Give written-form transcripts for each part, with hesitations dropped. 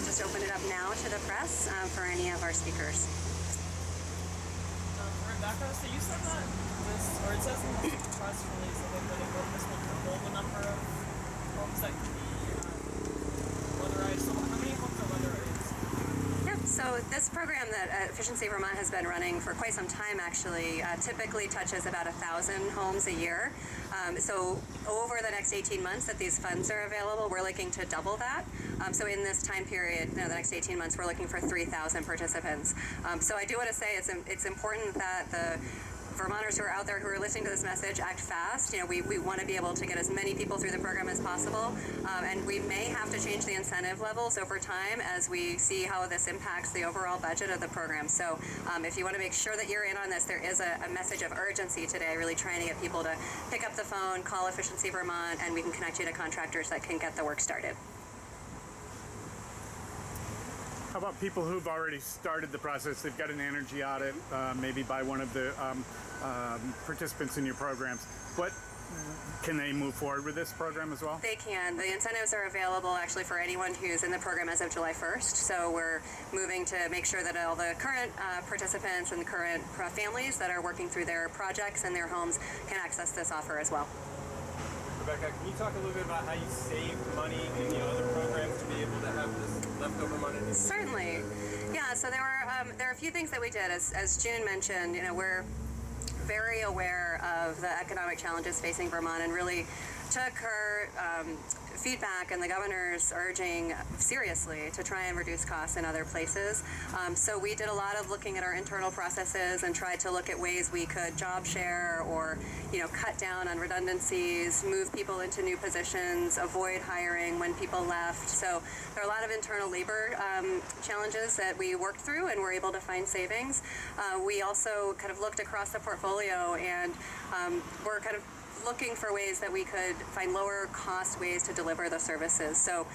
just open it up now to the press for any of our speakers. Rebecca, so you said that this, or it says in the press release that this will double the number of homes that can be weatherized. So how many homes are weatherized? Yep, so this program that Efficiency Vermont has been running for quite some time actually typically touches about 1,000 homes a year. So over the next 18 months that these funds are available, we're looking to double that. So in this time period, the next 18 months, we're looking for 3,000 participants. So I do want to say it's important that the Vermonters who are out there who are listening to this message act fast. We want to be able to get as many people through the program as possible, and we may have to change the incentive levels over time as we see how this impacts the overall budget of the program. So if you want to make sure that you're in on this, there is a message of urgency today, really trying to get people to pick up the phone, call Efficiency Vermont, and we can connect you to contractors that can get the work started. How about people who've already started the process? They've got an energy audit, maybe by one of the participants in your programs. Can they move forward with this program as well? They can. The incentives are available actually for anyone who's in the program as of July 1st. So we're moving to make sure that all the current participants and current families that are working through their projects and their homes can access this offer as well. Rebecca, can you talk a little bit about how you saved money in the other programs to be able to have this leftover money? Certainly. Yeah, so there are a few things that we did. As June mentioned, we're very aware of the economic challenges facing Vermont and really took her feedback and the governor's urging seriously to try and reduce costs in other places. So we did a lot of looking at our internal processes and tried to look at ways we could job share or cut down on redundancies, move people into new positions, avoid hiring when people left. So there are a lot of internal labor challenges that we worked through and were able to find savings. We also kind of looked across the portfolio and we're kind of looking for ways that we could find lower cost ways to deliver the services. So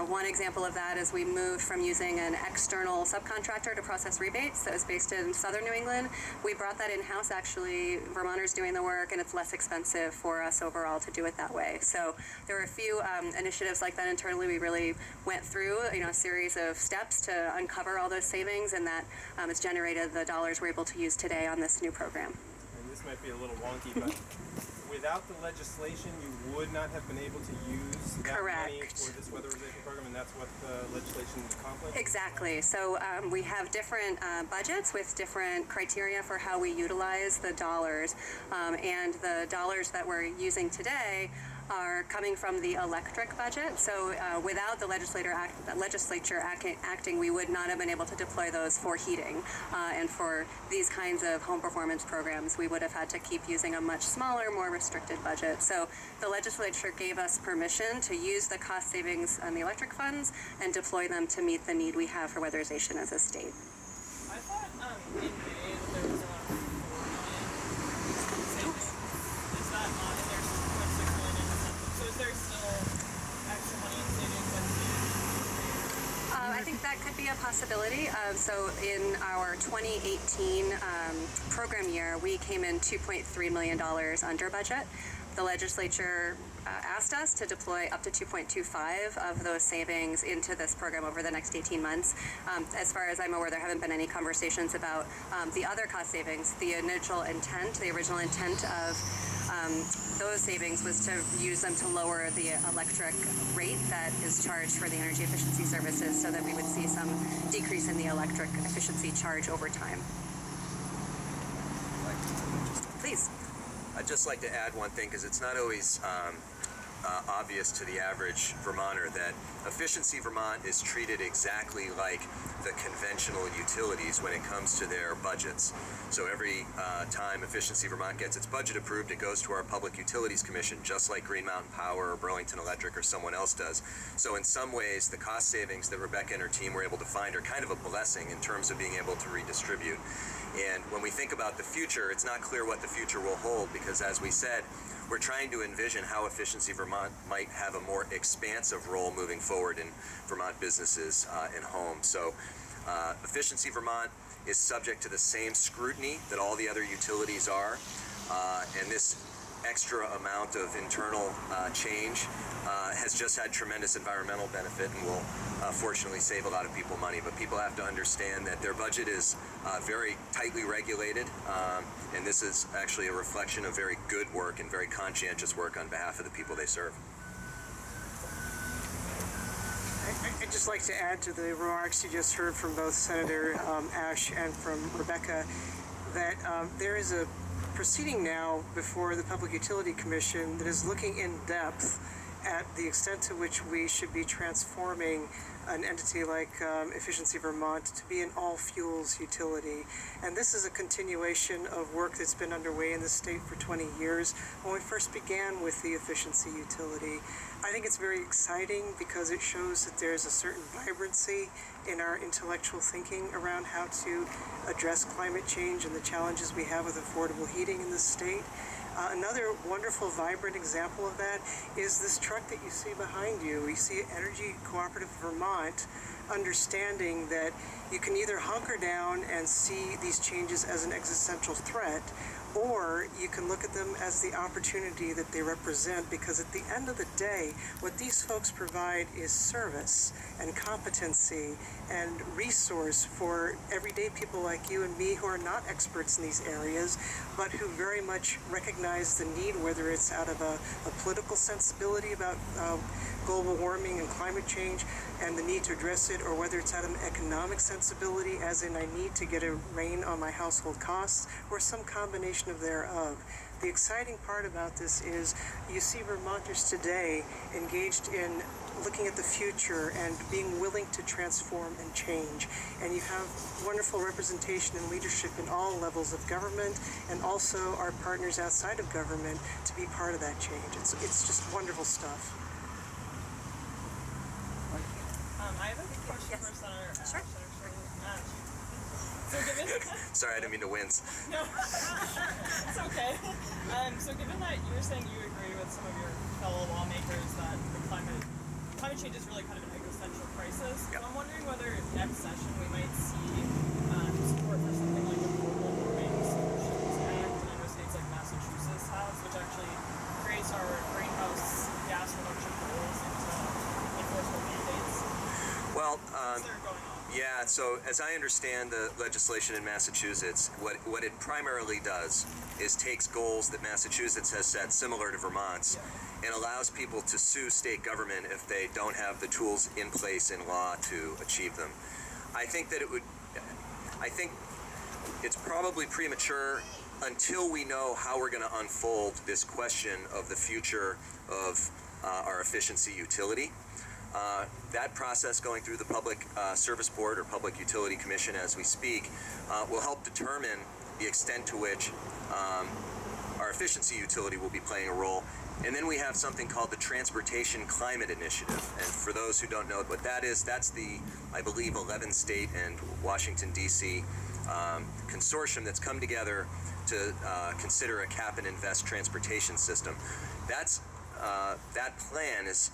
one example of that is we moved from using an external subcontractor to process rebates that was based in southern New England. We brought that in-house actually, Vermonters doing the work, and it's less expensive for us overall to do it that way. So there were a few initiatives like that internally. We really went through a series of steps to uncover all those savings, and that has generated the dollars we're able to use today on this new program. And this might be a little wonky, but without the legislation, you would not have been able to use that money for this weatherization program, and that's what the legislation accomplished? Exactly. So we have different budgets with different criteria for how we utilize the dollars, and the dollars that we're using today are coming from the electric budget. So without the legislature acting, we would not have been able to deploy those for heating. And for these kinds of home performance programs, we would have had to keep using a much smaller, more restricted budget. So the legislature gave us permission to use the cost savings on the electric funds and deploy them to meet the need we have for weatherization as a state. I thought in May that there was around 4 million savings. Is that not in there? 6.6 million in incentives. So is there still extra money in savings that's needed? I think that could be a possibility. So in our 2018 program year, we came in $2.3 million under budget. The legislature asked us to deploy up to 2.25 of those savings into this program over the next 18 months. As far as I'm aware, there haven't been any conversations about the other cost savings. The original intent of those savings was to use them to lower the electric rate that is charged for the energy efficiency services so that we would see some decrease in the electric efficiency charge over time. Please. I'd just like to add one thing because it's not always obvious to the average Vermonter that Efficiency Vermont is treated exactly like the conventional utilities when it comes to their budgets. So every time Efficiency Vermont gets its budget approved, it goes to our Public Utilities Commission, just like Green Mountain Power or Burlington Electric or someone else does. So in some ways, the cost savings that Rebecca and her team were able to find are kind of a blessing in terms of being able to redistribute. And when we think about the future, it's not clear what the future will hold because, as we said, we're trying to envision how Efficiency Vermont might have a more expansive role moving forward in Vermont businesses and homes. So Efficiency Vermont is subject to the same scrutiny that all the other utilities are. And this extra amount of internal change has just had tremendous environmental benefit and will fortunately save a lot of people money. But people have to understand that their budget is very tightly regulated, and this is actually a reflection of very good work and very conscientious work on behalf of the people they serve. I'd just like to add to the remarks you just heard from both Senator Ash and from Rebecca that there is a proceeding now before the Public Utility Commission that is looking in depth at the extent to which we should be transforming an entity like Efficiency Vermont to be an all-fuels utility. And this is a continuation of work that's been underway in the state for 20 years when we first began with the efficiency utility. I think it's very exciting because it shows that there's a certain vibrancy in our intellectual thinking around how to address climate change and the challenges we have with affordable heating in the state. Another wonderful, vibrant example of that is this truck that you see behind you. We see Energy Cooperative Vermont understanding that you can either hunker down and see these changes as an existential threat, or you can look at them as the opportunity that they represent, because at the end of the day, what these folks provide is service and competency and resource for everyday people like you and me who are not experts in these areas, but who very much recognize the need, whether it's out of a political sensibility about global warming and climate change and the need to address it, or whether it's out of an economic sensibility, as in I need to get a rein on my household costs, or some combination of thereof. The exciting part about this is you see Vermonters today engaged in looking at the future and being willing to transform and change. And you have wonderful representation and leadership in all levels of government, and also our partners outside of government to be part of that change. It's just wonderful stuff. I have a question for Senator Ash. Sure. So given Sorry, I didn't mean to wince. no, it's okay. So given that you were saying you agree with some of your fellow lawmakers that the climate change is really kind of an existential crisis, Yep. I'm wondering whether next session we might see support for something like the Global Warming Solutions Act. I know states like Massachusetts has, which actually creates our greenhouse gas reduction goals into enforceable mandates. Well, What's there going on? yeah, so as I understand the legislation in Massachusetts, what it primarily does is takes goals that Massachusetts has set, similar to Vermont's, and allows people to sue state government if they don't have the tools in place in law to achieve them. I think it's probably premature until we know how we're going to unfold this question of the future of our efficiency utility. That process going through the Public Service Board or Public Utility Commission as we speak will help determine the extent to which our efficiency utility will be playing a role. And then we have something called the Transportation Climate Initiative. And for those who don't know what that is, that's the, I believe, 11 state and Washington, D.C. Consortium that's come together to consider a cap and invest transportation system. That plan is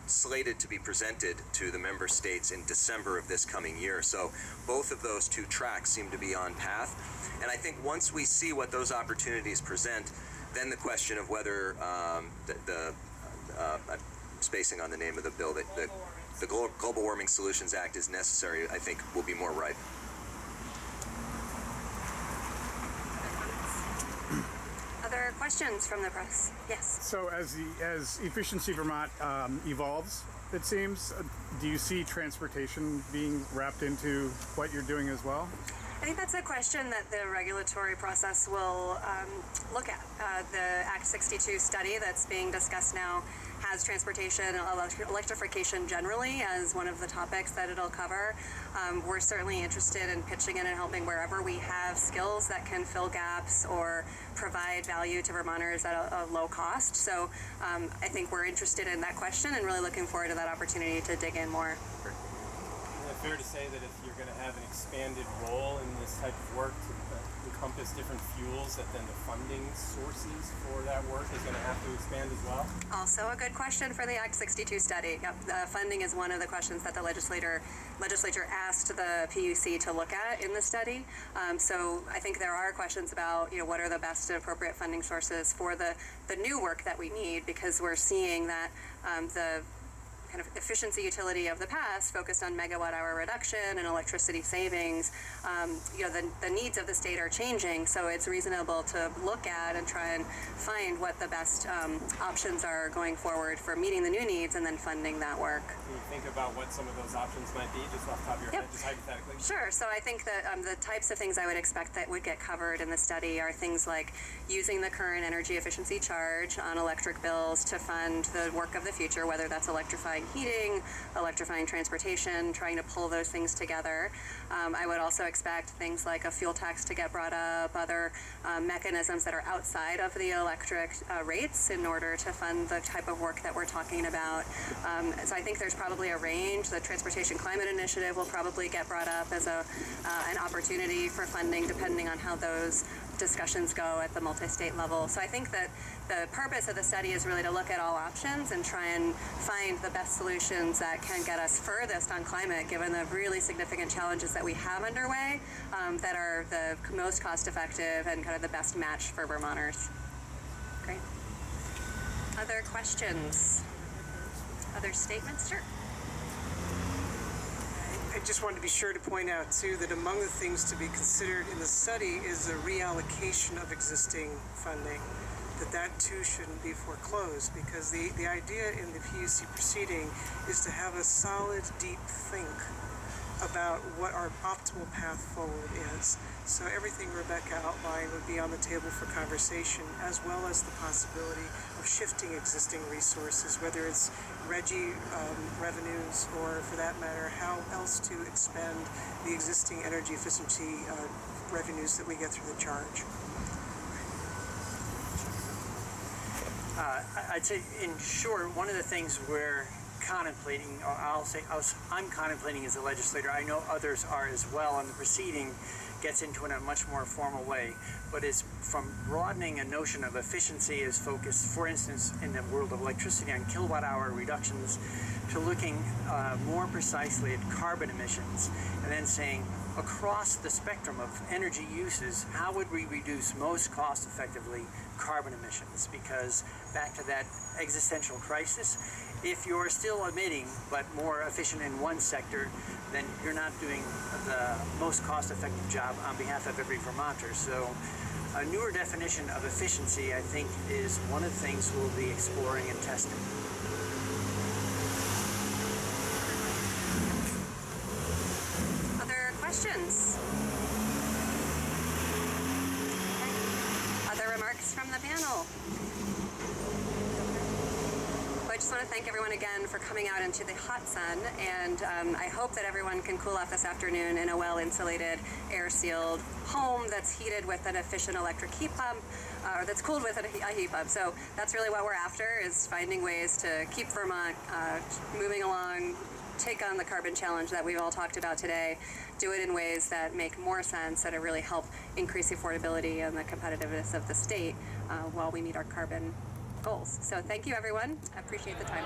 slated to be presented to the member states in December of this coming year. So both of those two tracks seem to be on path. And I think once we see what those opportunities present, then the question of whether I'm spacing on the name of the bill, the Global Warming Solutions Act is necessary, I think will be more ripe. Other questions from the press? Yes. So as Efficiency Vermont evolves, it seems, do you see transportation being wrapped into what you're doing as well? I think that's a question that the regulatory process will look at. The Act 62 study that's being discussed now has transportation and electrification generally as one of the topics that it'll cover. We're certainly interested in pitching in and helping wherever we have skills that can fill gaps or provide value to Vermonters at a low cost. So I think we're interested in that question and really looking forward to that opportunity to dig in more. fair to say that if you're going to have an expanded role in this type of work to encompass different fuels, that then the funding sources for that work is going to have to expand as well? Also a good question for the Act 62 study. Yep, funding is one of the questions that the legislature asked the PUC to look at in the study. So I think there are questions about, what are the best and appropriate funding sources for the new work that we need, because we're seeing that the kind of efficiency utility of the past focused on megawatt hour reduction and electricity savings. The needs of the state are changing, so it's reasonable to look at and try and find what the best options are going forward for meeting the new needs and then funding that work. Can you think about what some of those options might be, just off the top of your head, just hypothetically? Sure. So I think that the types of things I would expect that would get covered in the study are things like using the current energy efficiency charge on electric bills to fund the work of the future, whether that's electrifying heating, electrifying transportation, trying to pull those things together. I would also expect things like a fuel tax to get brought up, other mechanisms that are outside of the electric rates in order to fund the type of work that we're talking about. So I think there's probably a range. The Transportation Climate Initiative will probably get brought up as an opportunity for funding, depending on how those discussions go at the multi-state level. So I think that the purpose of the study is really to look at all options and try and find the best solutions that can get us furthest on climate, given the really significant challenges that we have underway that are the most cost-effective and kind of the best match for Vermonters. Great. Other questions? Other statements? Sure. I just wanted to be sure to point out, too, that among the things to be considered in the study is the reallocation of existing funding, that too shouldn't be foreclosed, because the idea in the PUC proceeding is to have a solid, deep think about what our optimal path forward is. So everything Rebecca outlined would be on the table for conversation, as well as the possibility of shifting existing resources, whether it's RGGI revenues, or for that matter, how else to expend the existing energy efficiency revenues that we get through the charge. I'd say, in short, one of the things we're contemplating, or I'm contemplating as a legislator, I know others are as well, and the proceeding gets into it in a much more formal way, but is from broadening a notion of efficiency as focused, for instance, in the world of electricity on kilowatt hour reductions, to looking more precisely at carbon emissions, and then saying, across the spectrum of energy uses, how would we reduce most cost effectively carbon emissions? Because back to that existential crisis, if you're still emitting but more efficient in one sector, then you're not doing the most cost-effective job on behalf of every Vermonter. So a newer definition of efficiency, I think, is one of the things we'll be exploring and testing. Other questions? Okay. Other remarks from the panel? I just want to thank everyone again for coming out into the hot sun, and I hope that everyone can cool off this afternoon in a well-insulated, air-sealed home that's heated with an efficient electric heat pump, or that's cooled with a heat pump. So that's really what we're after, is finding ways to keep Vermont moving along, take on the carbon challenge that we've all talked about today, do it in ways that make more sense, that really help increase the affordability and the competitiveness of the state while we meet our carbon goals. So thank you, everyone. I appreciate the time.